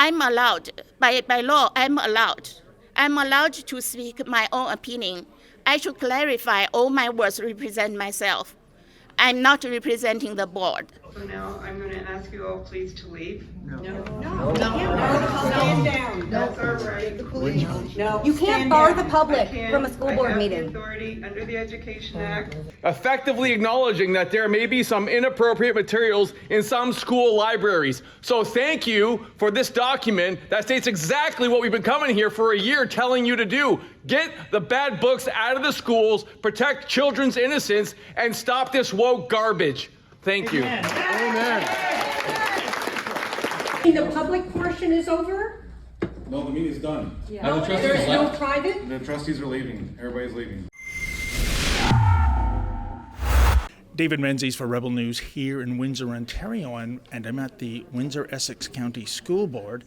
I'm allowed, by law, I'm allowed to speak my own opinion. I should clarify all my words represent myself. I'm not representing the board. So now I'm going to ask you all please to leave. No. Stand down. That's our right. No. You can't bar the public from a school board I have meeting. the authority under the Education Act. Effectively acknowledging that there may be some inappropriate materials in some school libraries. So thank you for this document that states exactly what we've been coming here for a year telling you to do. Get the bad books out of the schools, protect children's innocence, and stop this woke garbage. Thank you. Amen. The public portion is over? No, the meeting's done. No, there is no private? The trustees are leaving. Everybody's leaving. David Menzies for Rebel News here in Windsor, Ontario, and I'm at the Windsor-Essex County School Board.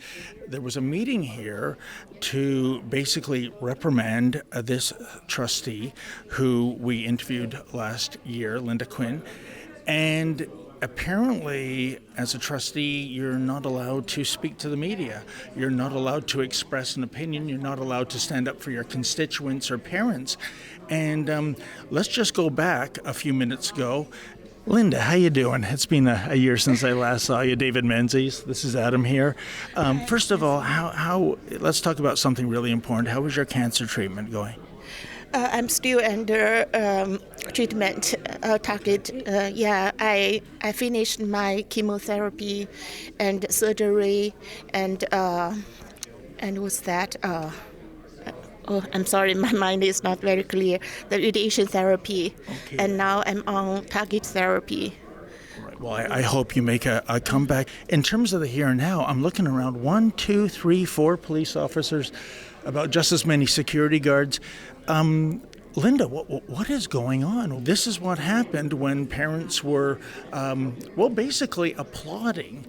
There was a meeting here to basically reprimand this trustee who we interviewed last year, Linda Qin, and apparently, as a trustee, you're not allowed to speak to the media. You're not allowed to express an opinion. You're not allowed to stand up for your constituents or parents. And let's just go back a few minutes ago. Linda, how you doing? It's been a year since I last saw you. David Menzies. This is Adam here. First of all, how? Let's talk about something really important. How was your cancer treatment going? I'm still under treatment target. I finished my chemotherapy and surgery, and what's that? I'm sorry, my mind is not very clear. The radiation therapy, okay. And now I'm on target therapy. Right. Well, I hope you make a comeback. In terms of the here and now, I'm looking around 1, 2, 3, 4 police officers, about just as many security guards. Linda, what is going on? This is what happened when parents were, basically applauding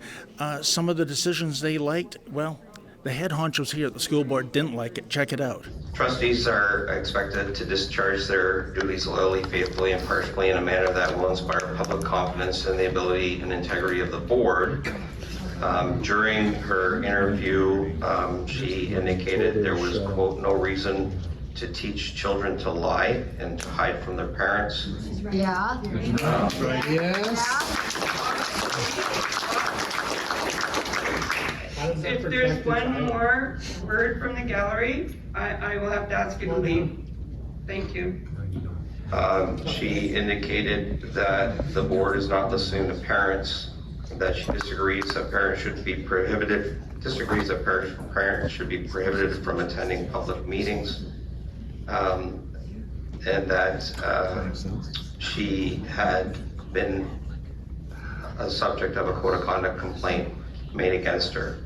some of the decisions they liked. Well, the head honchos here at the school board didn't like it. Check it out. Trustees are expected to discharge their duties loyally, faithfully, and impartially in a manner that will inspire public confidence in the ability and integrity of the board. During her interview, she indicated there was, quote, no reason to teach children to lie and to hide from their parents. Yeah. Right, yes. If there's one more word from the gallery, I will have to ask you to leave. Thank you. She indicated that the board is not listening to parents, that she disagrees that parents should be prohibited from attending public meetings, and that she had been a subject of a code of conduct complaint made against her.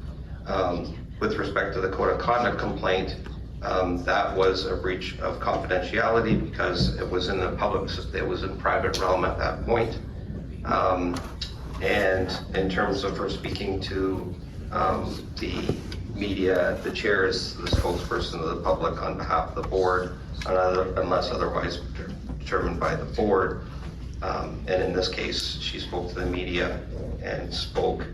With respect to the code of conduct complaint, that was a breach of confidentiality because it was in private realm at that point. And in terms of her speaking to the media, the chair is the spokesperson of the public on behalf of the board, unless otherwise determined by the board. And in this case, she spoke to the media and spoke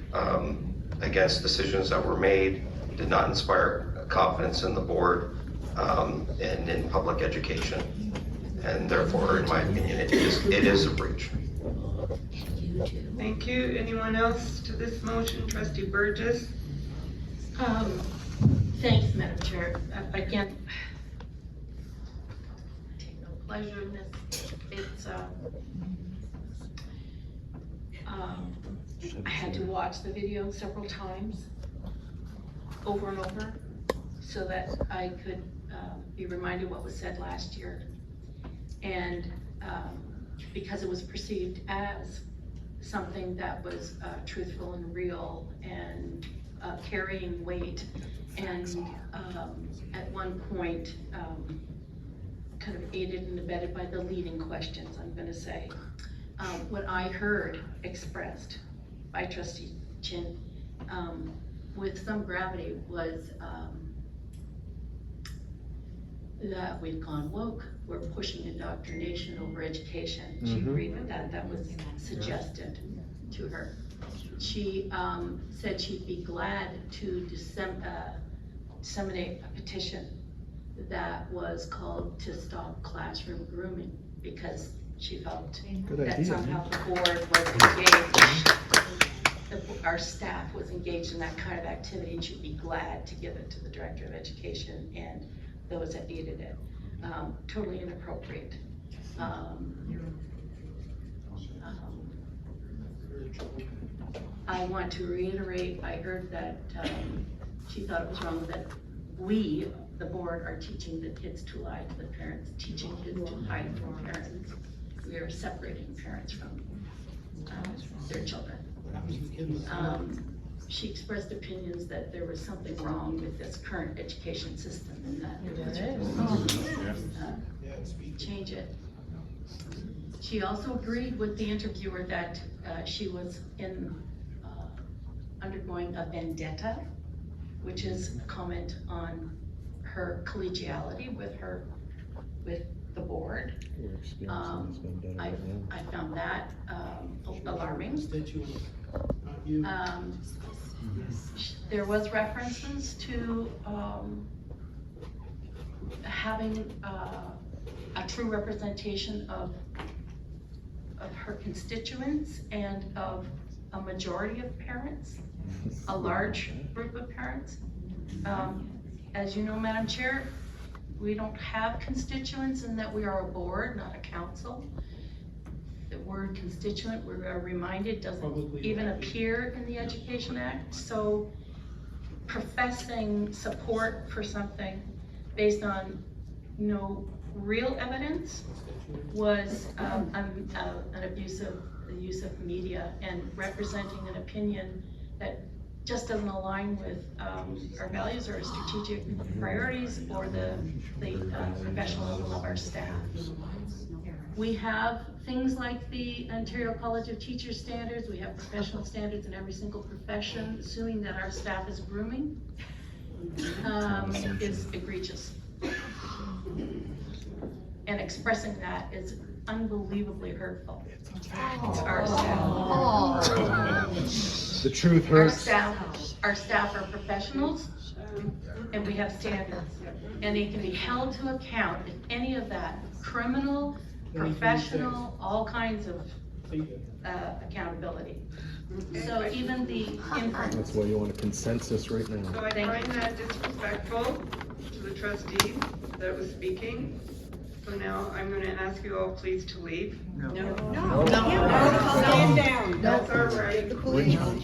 against decisions that were made, did not inspire confidence in the board and in public education. And therefore, in my opinion, it is a breach. Thank you. Anyone else to this motion? Trustee Burgess? Thanks, Madam Chair. Again, I take no pleasure in this. It's, I had to watch the video several times, over and over, so that I could be reminded what was said last year. And because it was perceived as something that was truthful and real and carrying weight, and at one point kind of aided and abetted by the leading questions, I'm going to say. What I heard expressed by Trustee Qin with some gravity was that we've gone woke, we're pushing indoctrination over education. She agreed with that. That was suggested to her. She said she'd be glad to disseminate a petition that was called to stop classroom grooming, because she felt that somehow the board was engaged, our staff was engaged in that kind of activity, and she'd be glad to give it to the Director of Education and those that needed it. Totally inappropriate. I want to reiterate, I heard that she thought it was wrong that we, the board, are teaching the kids to lie to the parents, teaching kids to hide from parents. We are separating parents from their children. She expressed opinions that there was something wrong with this current education system and that change it. She also agreed with the interviewer that she was undergoing a vendetta, which is a comment on her collegiality with the board. I found that alarming. There was references to having a true representation of her constituents and of a majority of parents, a large group of parents. As you know, Madam Chair, we don't have constituents in that we are a board, not a council. The word constituent, we are reminded, doesn't even appear in the Education Act. So professing support for something based on no real evidence was an abusive use of media and representing an opinion that just doesn't align with our values or our strategic priorities or the professionalism of our staff. We have things like the Ontario College of Teachers standards. We have professional standards in every single profession. Assuming that our staff is grooming is egregious. And expressing that is unbelievably hurtful to our staff. The truth hurts. Our staff are professionals, and we have standards, and they can be held to account if any of that criminal, professional, all kinds of accountability. So even the inference. That's why you want a consensus right now. So I find that disrespectful to the trustee that was speaking. So now I'm going to ask you all please to leave. No. Stand down. That's our right.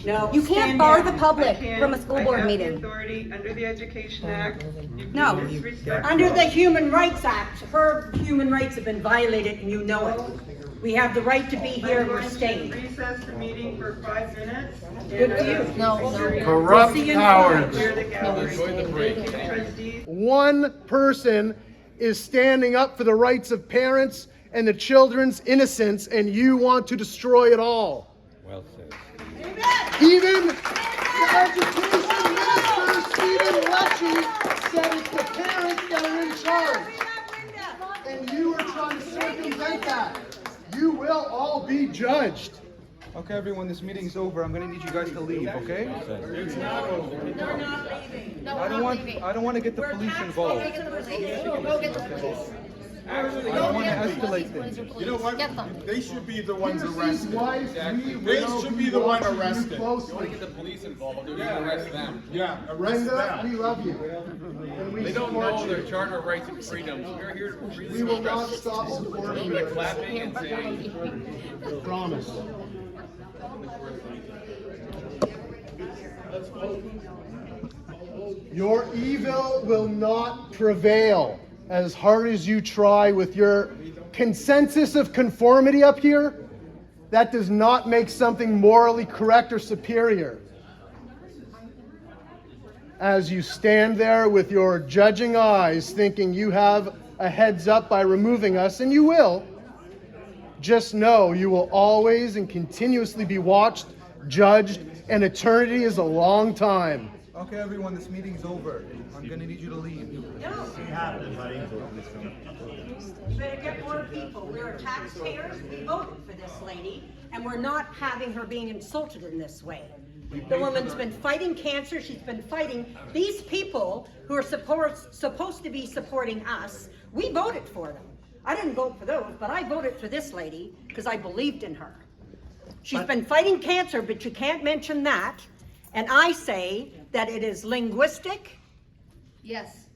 No. You can't bar the public I can't. from a school board I have the meeting. authority under the Education Act. You've No. been disrespectful. Under the Human Rights Act, her human rights have been violated and you know it. We have the right to be here, we're staying. Recess the meeting for 5 minutes. Good for you. Corrupt See you in cowards. Clear the gallery. Thank you, trustees. One person is standing up for the rights of parents and the children's innocence, and you want to destroy it all. Well said. Even the education minister, Stephen Lecce, said it's the parents that are in charge. And you are trying to circumvent that. You will all be judged. Okay, everyone, this meeting's over. I'm gonna need you guys to leave, okay? It's not over. They're not leaving. I don't want to get the police involved. Go get the police. I don't want to escalate things. You know what? They should be the ones arrested. They should be the one arrested. You want to get the police involved, they're going to arrest them. Yeah, arrest Linda, we them. love you. And we They don't support know you. their Charter of Rights and Freedoms. We're here to We will not stop supporting We're you. clapping and saying, Promise. Your evil will not prevail as hard as you try with your consensus of conformity up here. That does not make something morally correct or superior. As you stand there with your judging eyes thinking you have a heads up by removing us, and you will, just know you will always and continuously be watched, judged, and eternity is a long time. Okay, everyone, this meeting's over. I'm gonna need you to leave. You better get more people. We're taxpayers, we voted for this lady, and we're not having her being insulted in this way. The woman's been fighting cancer, she's been fighting these people who are supposed to be supporting us. We voted for them. I didn't vote for those, but I voted for this lady because I believed in her. She's been fighting cancer, but you can't mention that. And I say that it is linguistic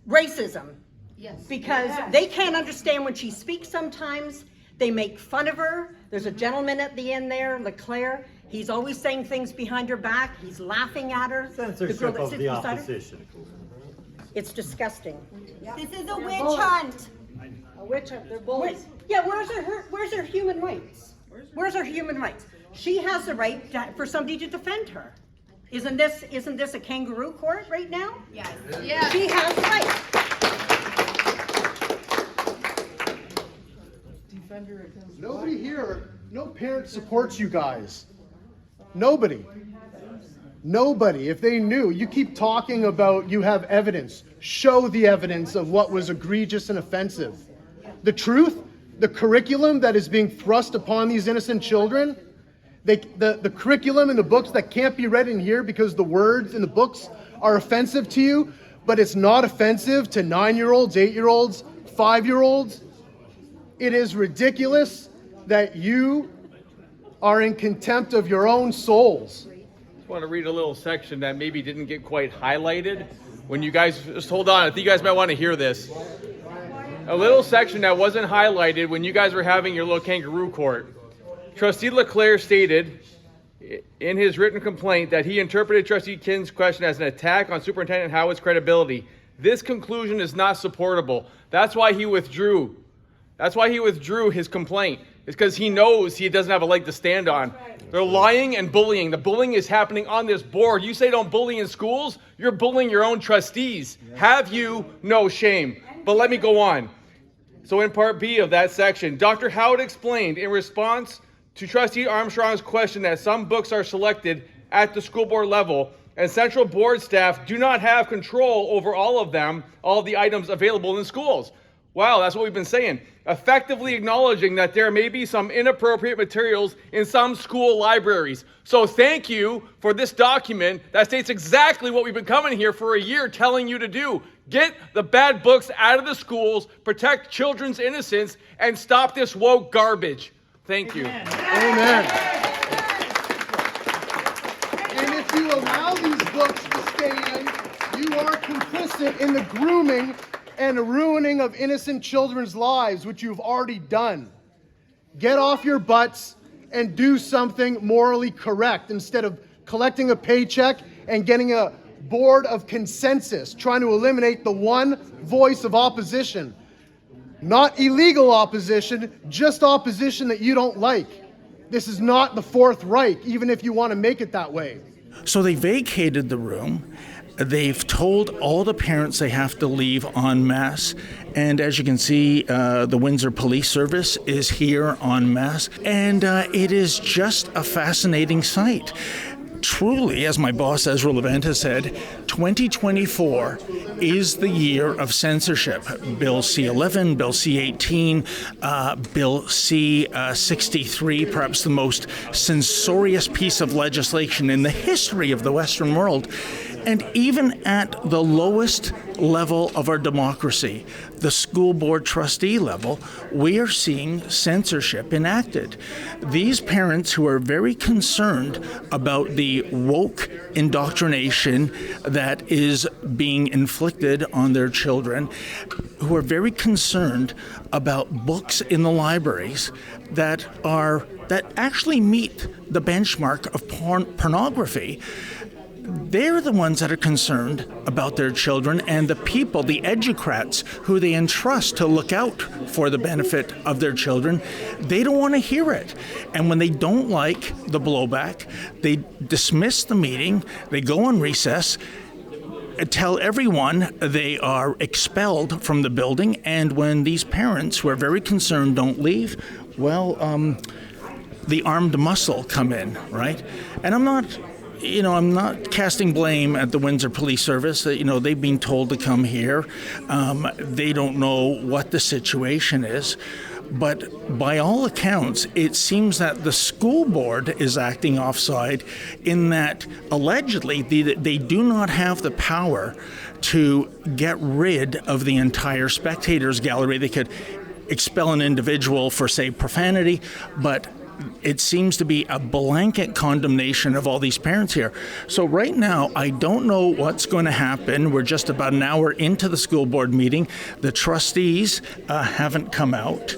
racism. Because they can't understand when she speaks sometimes. They make fun of her. There's a gentleman at the end there, Leclerc. He's always saying things behind her back. He's laughing at her. Censorship of the opposition. It's disgusting. This is a witch hunt. A witch hunt. They're bullies. Yeah, where's her human rights? Where's her human rights? She has the right for somebody to defend her. Isn't this a kangaroo court right now? Yes. Yeah. She has rights. Nobody here, no parent supports you guys. Nobody. Nobody. If they knew, you keep talking about you have evidence. Show the evidence of what was egregious and offensive. The truth, the curriculum that is being thrust upon these innocent children, the curriculum in the books that can't be read in here because the words in the books are offensive to you, but it's not offensive to 9-year-olds, 8-year-olds, 5-year-olds. It is ridiculous that you are in contempt of your own souls. I want to read a little section that maybe didn't get quite highlighted. When you guys, just hold on, I think you guys might want to hear this. A little section that wasn't highlighted when you guys were having your little kangaroo court. Trustee Leclerc stated in his written complaint that he interpreted Trustee Qin's question as an attack on Superintendent Howard's credibility. This conclusion is not supportable. That's why he withdrew. That's why he withdrew his complaint. It's because he knows he doesn't have a leg to stand on. They're lying and bullying. The bullying is happening on this board. You say don't bully in schools, you're bullying your own trustees. Have you? No shame. But let me go on. So in part B of that section, Dr. Howard explained in response to Trustee Armstrong's question that some books are selected at the school board level and central board staff do not have control over all of them, all of the items available in schools. Wow, that's what we've been saying. Effectively acknowledging that there may be some inappropriate materials in some school libraries. So thank you for this document that states exactly what we've been coming here for a year telling you to do. Get the bad books out of the schools, protect children's innocence, and stop this woke garbage. Thank you. Amen. And if you allow these books to stay in, you are complicit in the grooming and ruining of innocent children's lives, which you've already done. Get off your butts and do something morally correct instead of collecting a paycheck and getting a board of consensus, trying to eliminate the one voice of opposition. Not illegal opposition, just opposition that you don't like. This is not the Fourth Reich, even if you want to make it that way. So they vacated the room. They've told all the parents they have to leave en masse. And as you can see, the Windsor Police Service is here en masse. And it is just a fascinating sight. Truly, as my boss Ezra Levent has said, 2024 is the year of censorship. Bill C-11, Bill C-18, Bill C-63, perhaps the most censorious piece of legislation in the history of the Western world. And even at the lowest level of our democracy, the school board trustee level, we are seeing censorship enacted. These parents who are very concerned about the woke indoctrination that is being inflicted on their children, who are very concerned about books in the libraries that actually meet the benchmark of pornography. They're the ones that are concerned about their children and the people, the educrats, who they entrust to look out for the benefit of their children. They don't want to hear it. And when they don't like the blowback, they dismiss the meeting, they go on recess, tell everyone they are expelled from the building, and when these parents who are very concerned don't leave, well, the armed muscle come in, right? And I'm not I'm not casting blame at the Windsor Police Service. They've been told to come here. They don't know what the situation is. But by all accounts, it seems that the school board is acting offside in that allegedly they do not have the power to get rid of the entire spectators gallery. They could expel an individual for, say, profanity, but it seems to be a blanket condemnation of all these parents here. So right now, I don't know what's going to happen. We're just about an hour into the school board meeting. The trustees haven't come out.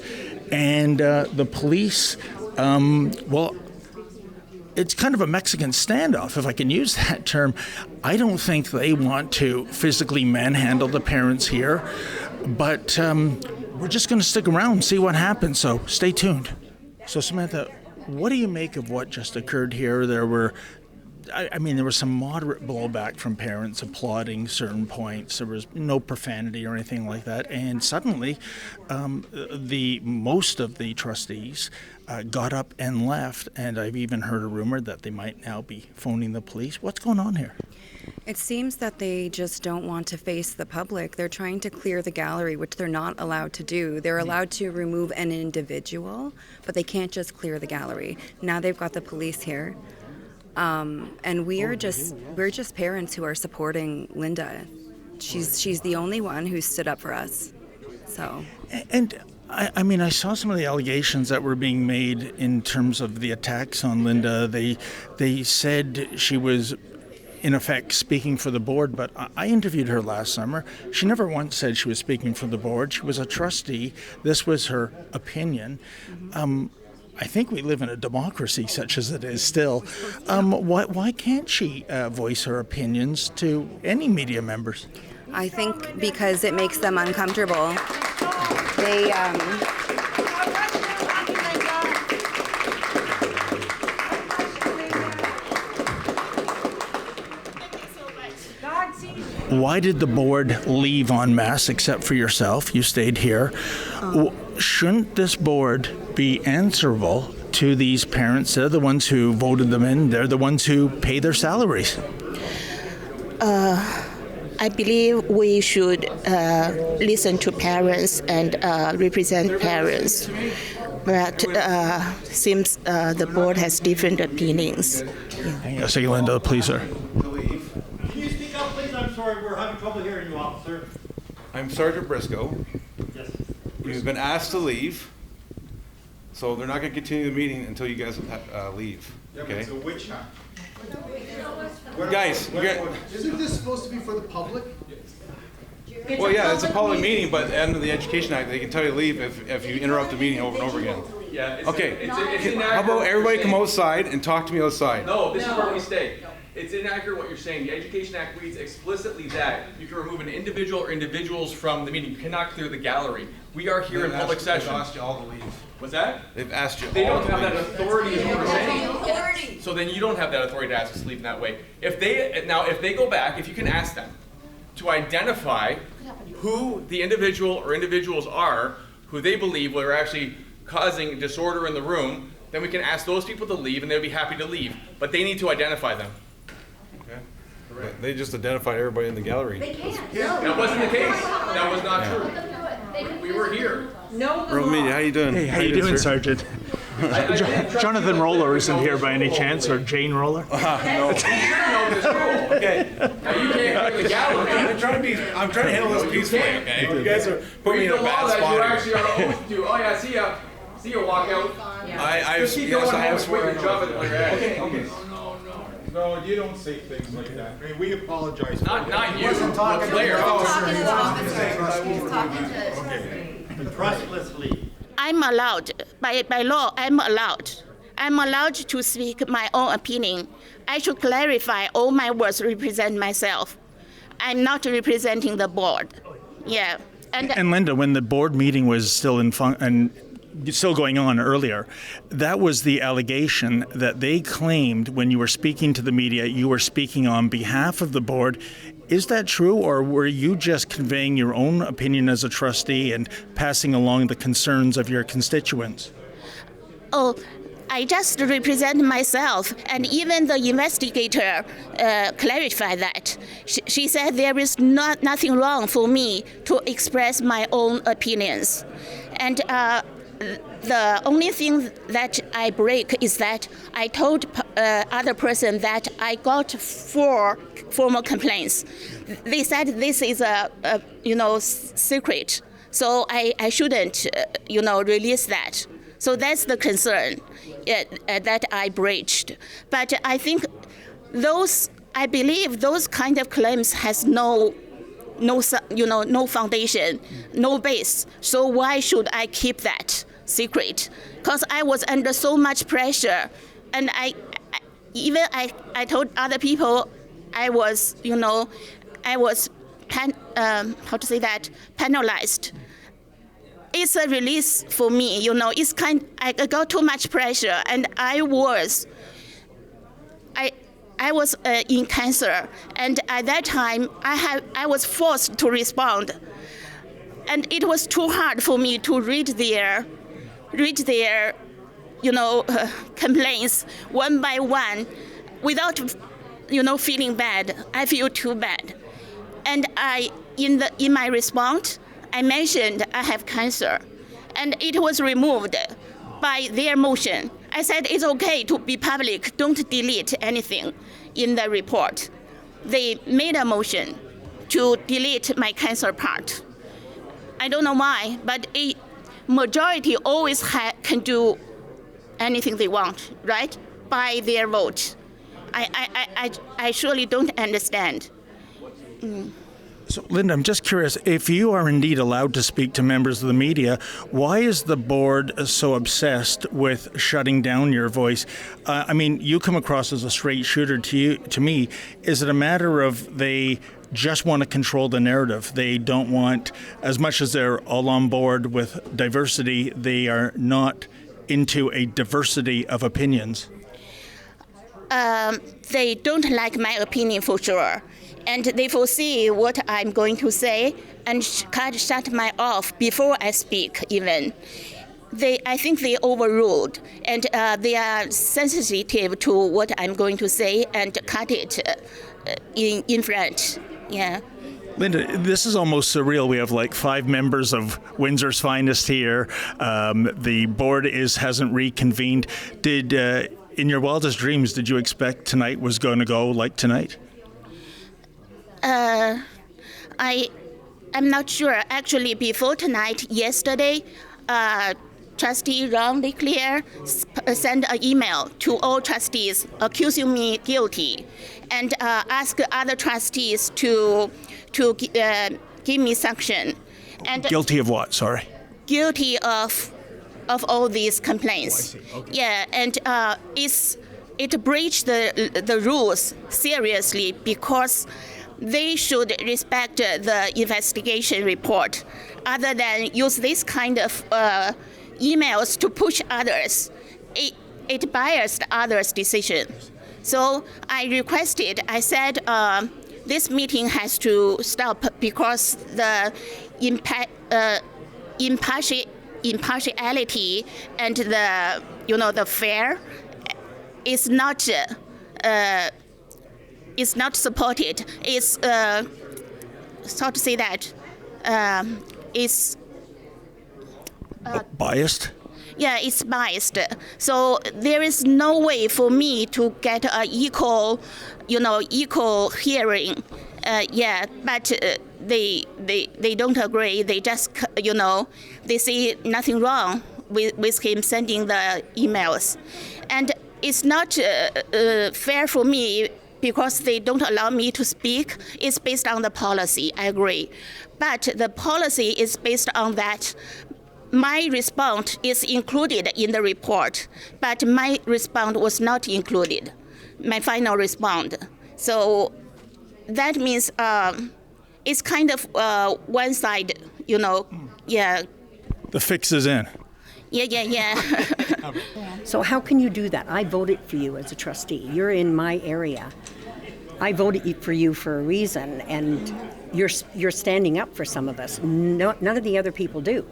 And the police, it's kind of a Mexican standoff, if I can use that term. I don't think they want to physically manhandle the parents here. But we're just going to stick around and see what happens. So stay tuned. So Samantha, what do you make of what just occurred here? There was some moderate blowback from parents applauding certain points. There was no profanity or anything like that. And suddenly, most of the trustees got up and left. And I've even heard a rumor that they might now be phoning the police. What's going on here? It seems that they just don't want to face the public. They're trying to clear the gallery, which they're not allowed to do. They're allowed to remove an individual, but they can't just clear the gallery. Now they've got the police here. And we're just parents who are supporting Linda. She's the only one who stood up for us. So. And I saw some of the allegations that were being made in terms of the attacks on Linda. They said she was, in effect, speaking for the board, but I interviewed her last summer. She never once said she was speaking for the board. She was a trustee. This was her opinion. I think we live in a democracy such as it is still. Why can't she voice her opinions to any media members? I think because it makes them uncomfortable. They Why did the board leave en masse except for yourself? You stayed here. Shouldn't this board be answerable to these parents? They're the ones who voted them in. They're the ones who pay their salaries. I believe we should listen to parents and represent parents. But seems the board has different opinions. Hang on a second, Linda, please, sir. Can you speak up, please? I'm sorry, we're having trouble hearing you, officer. I'm Sergeant Briscoe. Yes. You've been asked to leave, so they're not going to continue the meeting until you guys leave. Okay? It's a witch hunt. Guys, Isn't this supposed to be for the public? well, yeah, it's a public meeting, but under the Education Act, they can tell you to leave if you interrupt the meeting over and over again. Yeah. Okay. How about everybody come outside and talk to me outside? No, this is where we stay. It's inaccurate what you're saying. The Education Act reads explicitly that you can remove an individual or individuals from the meeting. You cannot clear the gallery. We are here in public session. They've asked you all to leave. What's that? They've asked you They all don't to have leave. that authority is what we're saying. So then you don't have that authority to ask us to leave in that way. If they go back, if you can ask them to identify who the individual or individuals are, who they believe were actually causing disorder in the room, then we can ask those people to leave and they'll be happy to leave. But they need to identify them. But they just identified everybody in the gallery. That wasn't the case. That was not true. We were here. Earl Media, how you doing? Hey, how you doing, Sergeant? Jonathan Roller isn't here by any chance, or Jane Roller? No. Okay. Now you can't clear the gallery. I'm trying to handle this peacefully, okay? You guys are putting me in a bad spot You here. actually are oath to. Oh yeah, see ya walk out. Just keep going home and quit your job at the Okay. No, you don't say things like that. I mean, we apologize. Not you. The player. Trustlessly. I'm allowed, by law, I'm allowed to speak my own opinion. I should clarify all my words represent myself. I'm not representing the board. Yeah. And Linda, when the board meeting was still still going on earlier, that was the allegation that they claimed when you were speaking to the media, you were speaking on behalf of the board. Is that true, or were you just conveying your own opinion as a trustee and passing along the concerns of your constituents? Oh, I just represent myself, and even the investigator clarified that. She said there is nothing wrong for me to express my own opinions. And the only thing that I break is that I told other person that I got 4 formal complaints. They said this is a secret, so I shouldn't release that. So that's the concern that I breached. But I think I believe those kind of claims has no foundation, no base. So why should I keep that secret? Because I was under so much pressure, and I told other people I was penalized. It's a release for me, it's I got too much pressure, and I was in cancer, and at that time I was forced to respond, and it was too hard for me to read their complaints one by one without feeling bad. I feel too bad, and in my response I mentioned I have cancer, and it was removed by their motion. I said it's okay to be public, don't delete anything in the report. They made a motion to delete my cancer part. I don't know why, but a majority always can do anything they want, right? By their vote. I surely don't understand. So, Linda, I'm just curious, if you are indeed allowed to speak to members of the media, why is the board so obsessed with shutting down your voice? I mean, you come across as a straight shooter to me. Is it a matter of they just want to control the narrative? They don't want, as much as they're all on board with diversity, they are not into a diversity of opinions? They don't like my opinion for sure. And they foresee what I'm going to say and shut my off before I speak even. I think they overruled, and they are sensitive to what I'm going to say and cut it in front. Yeah. Linda, this is almost surreal. We have like 5 members of Windsor's Finest here. The board hasn't reconvened. In your wildest dreams, did you expect tonight was going to go like tonight? I'm not sure. Actually, before tonight, yesterday, trustee Ron Leclerc sent an email to all trustees accusing me guilty, and ask other trustees to give me sanction. And guilty of what? Sorry. Guilty of all these complaints. Oh, I see. Okay. Yeah, and it breached the rules seriously, because they should respect the investigation report, other than use this kind of emails to push others. It biased others' decisions. So I said this meeting has to stop because the impartiality and the fair is not supported. It's how to say that? It's biased. Yeah, it's biased. So there is no way for me to get an equal hearing. But they don't agree. They just, they see nothing wrong with him sending the emails, and it's not fair for me because they don't allow me to speak. It's based on the policy. I agree, but the policy is based on that. My response is included in the report, but my response was not included, my final response. So that means it's kind of one side, yeah. The fix is in. Yeah. So how can you do that? I voted for you as a trustee. You're in my area. I voted for you for a reason, and you're standing up for some of us. None of the other people do.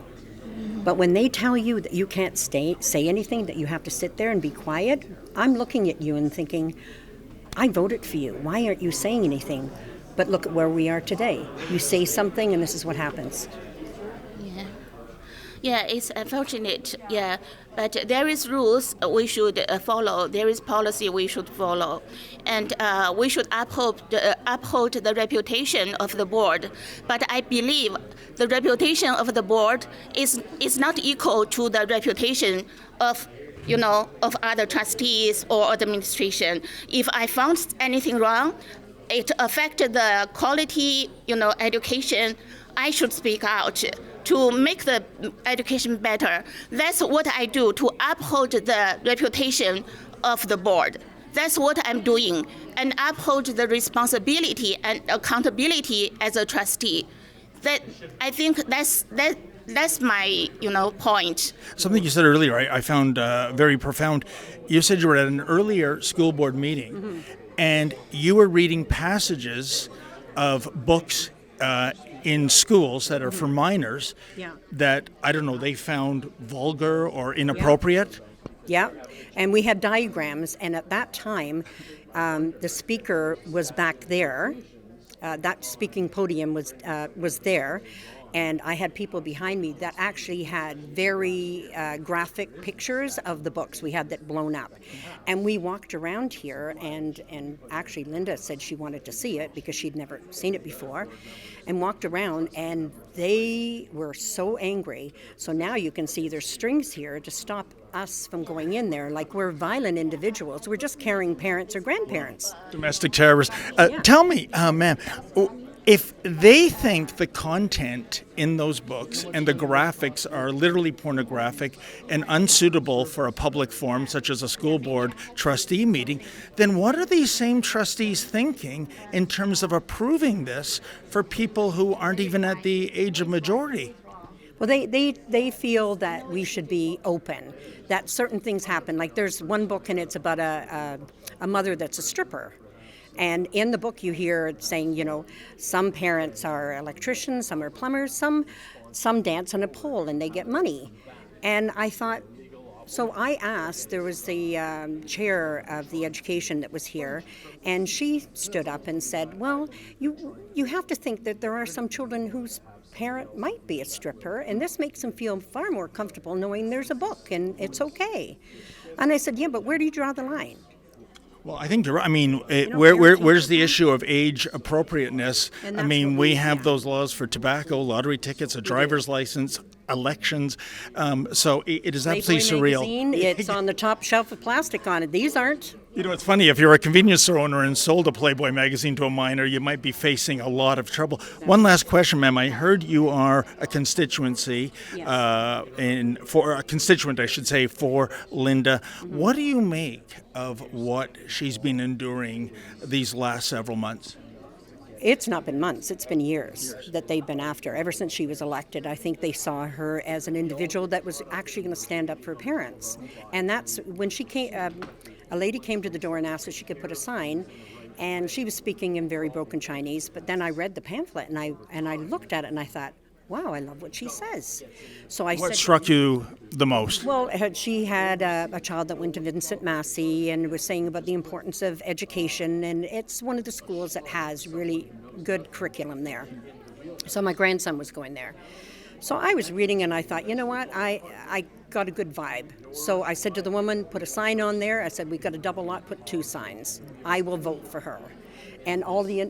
But when they tell you that you can't say anything, that you have to sit there and be quiet, I'm looking at you and thinking, I voted for you. Why aren't you saying anything? But look at where we are today. You say something and this is what happens. Yeah, it's unfortunate. Yeah, but there is rules we should follow. There is policy we should follow, and we should uphold the reputation of the board. But I believe the reputation of the board is not equal to the reputation of of other trustees or administration. If I found anything wrong, it affected the quality, education, I should speak out to make the education better. That's what I do to uphold the reputation of the board. That's what I'm doing, and uphold the responsibility and accountability as a trustee. That I think that's my point. Something you said earlier I found very profound. You said you were at an earlier school board meeting, and you were reading passages of books in schools that are for minors that, I don't know, they found vulgar or inappropriate. Yeah, and we had diagrams, and at that time, the speaker was back there. That speaking podium was there, and I had people behind me that actually had very graphic pictures of the books. We had that blown up. And we walked around here, and actually Linda said she wanted to see it because she'd never seen it before, and walked around, and they were so angry. So now you can see there's strings here to stop us from going in there, like we're violent individuals. We're just carrying parents or grandparents. Domestic terrorists. Tell me, ma'am, if they think the content in those books and the graphics are literally pornographic and unsuitable for a public forum such as a school board trustee meeting, then what are these same trustees thinking in terms of approving this for people who aren't even at the age of majority? Well, they feel that we should be open, that certain things happen. Like there's one book and it's about a mother that's a stripper. And in the book you hear it saying, some parents are electricians, some are plumbers, some dance on a pole and they get money. And I thought, so I asked, there was the chair of the education that was here, and she stood up and said, well, you have to think that there are some children whose parent might be a stripper, and this makes them feel far more comfortable knowing there's a book and it's okay. And I said, yeah, but where do you draw the line? Well, I think you're right. I mean, where's the issue of age appropriateness? I mean, we have those laws for tobacco, lottery tickets, a driver's license, elections. So it is absolutely surreal. Magazine, it's on the top shelf with plastic on it. These aren't. It's funny, if you're a convenience store owner and sold a Playboy magazine to a minor, you might be facing a lot of trouble. One last question, ma'am. I heard you are a constituency, for a constituent, I should say, for Linda. What do you make of what she's been enduring these last several months? It's not been months, it's been years that they've been after. Ever since she was elected, I think they saw her as an individual that was actually going to stand up for her parents. And that's when she came, a lady came to the door and asked if she could put a sign, and she was speaking in very broken Chinese, but then I read the pamphlet and I looked at it and I thought, wow, I love what she says. So I What said, struck you the most? Well, she had a child that went to Vincent Massey and was saying about the importance of education, and it's one of the schools that has really good curriculum there. So my grandson was going there. So I was reading and I thought, you know what, I got a good vibe. So I said to the woman, put a sign on there. I said, we've got a double lot, put 2 signs. I will vote for her. And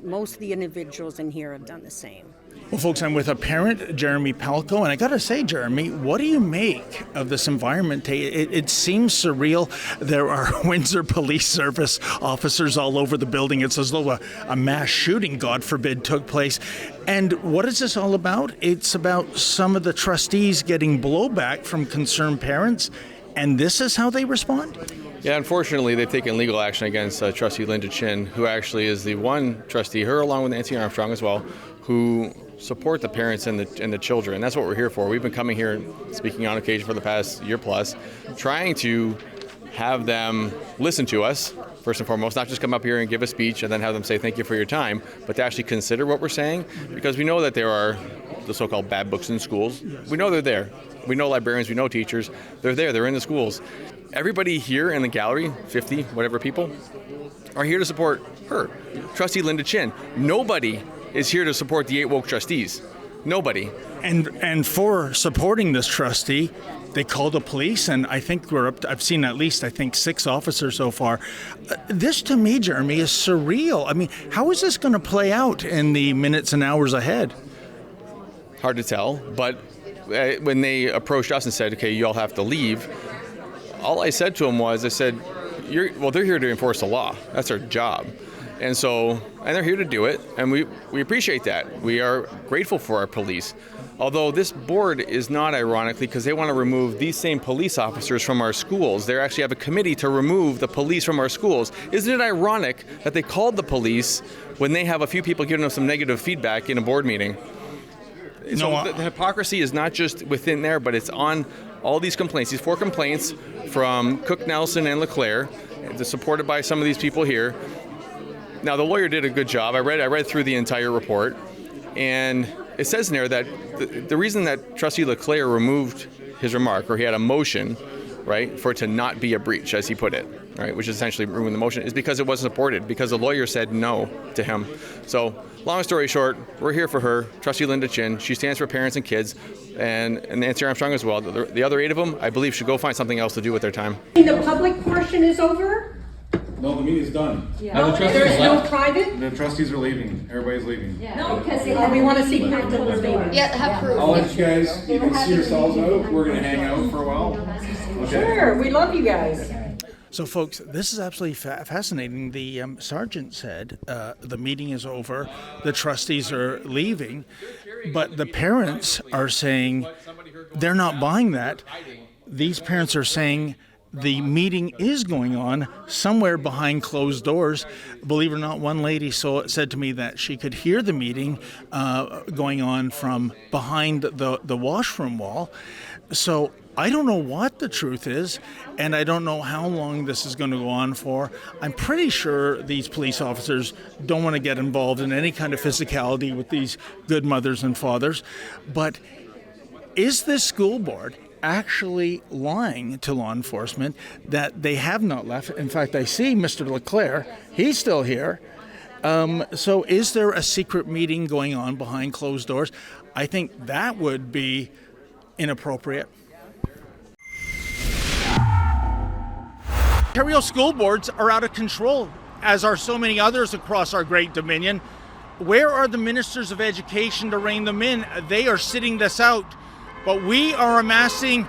most of the individuals in here have done the same. Well, folks, I'm with a parent, Jeremy Palco, and I got to say, Jeremy, what do you make of this environment? It seems surreal. There are Windsor Police Service officers all over the building. It's as though a mass shooting, God forbid, took place. And what is this all about? It's about some of the trustees getting blowback from concerned parents, and this is how they respond? Yeah, unfortunately, they've taken legal action against trustee Linda Qin, who actually is the one trustee, her along with Nancy Armstrong as well, who support the parents and the children. That's what we're here for. We've been coming here, speaking on occasion for the past year plus, trying to have them listen to us, first and foremost, not just come up here and give a speech and then have them say thank you for your time, but to actually consider what we're saying, because we know that there are the so-called bad books in schools. We know they're there. We know librarians, we know teachers. They're there, they're in the schools. Everybody here in the gallery, 50, whatever people, are here to support her, Trustee Linda Qin. Nobody is here to support the 8 woke trustees. Nobody. And for supporting this trustee, they called the police, and I think I've seen at least, 6 officers so far. This to me, Jeremy, is surreal. I mean, how is this going to play out in the minutes and hours ahead? Hard to tell, but when they approached us and said, okay, you all have to leave, all I said to them was, I said, they're here to enforce the law. That's their job. And they're here to do it, and we appreciate that. We are grateful for our police. Although this board is not, ironically, because they want to remove these same police officers from our schools. They actually have a committee to remove the police from our schools. Isn't it ironic that they called the police when they have a few people giving them some negative feedback in a board meeting? So the hypocrisy is not just within there, but it's on all these complaints, these 4 complaints from Cook, Nelson, and LeClaire, supported by some of these people here. Now, the lawyer did a good job. I read through the entire report, and it says in there that the reason that Trustee LeClaire removed his remark, or he had a motion, right, for it to not be a breach, as he put it, right, which is essentially removing the motion, is because it wasn't supported, because the lawyer said no to him. So, long story short, we're here for her, Trustee Linda Qin. She stands for parents and kids, and Nancy Armstrong as well. The other 8 of them, I believe, should go find something else to do with their time. The public portion is over? No, the meeting's done. No, there's no private? The trustees are leaving. Everybody's leaving. No, because we want to see Parental leaving. Yeah, have proof. I'll let you guys, you can see yourselves out. We're going to hang out for a while. Okay. Sure, we love you guys. So, folks, this is absolutely fascinating. The sergeant said the meeting is over, the trustees are leaving, but the parents are saying they're not buying that. These parents are saying the meeting is going on somewhere behind closed doors. Believe it or not, one lady said to me that she could hear the meeting going on from behind the washroom wall. So I don't know what the truth is, and I don't know how long this is going to go on for. I'm pretty sure these police officers don't want to get involved in any kind of physicality with these good mothers and fathers. But is this school board actually lying to law enforcement that they have not left? In fact, I see Mr. LeClaire. He's still here. So is there a secret meeting going on behind closed doors? I think that would be inappropriate. Ontario school boards are out of control, as are so many others across our great dominion. Where are the ministers of education to rein them in? They are sitting this out. But we are amassing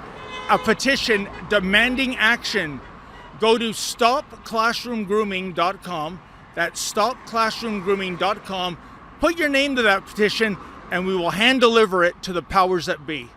a petition demanding action. Go to stopclassroomgrooming.com. That's stopclassroomgrooming.com. Put your name to that petition, and we will hand deliver it to the powers that be.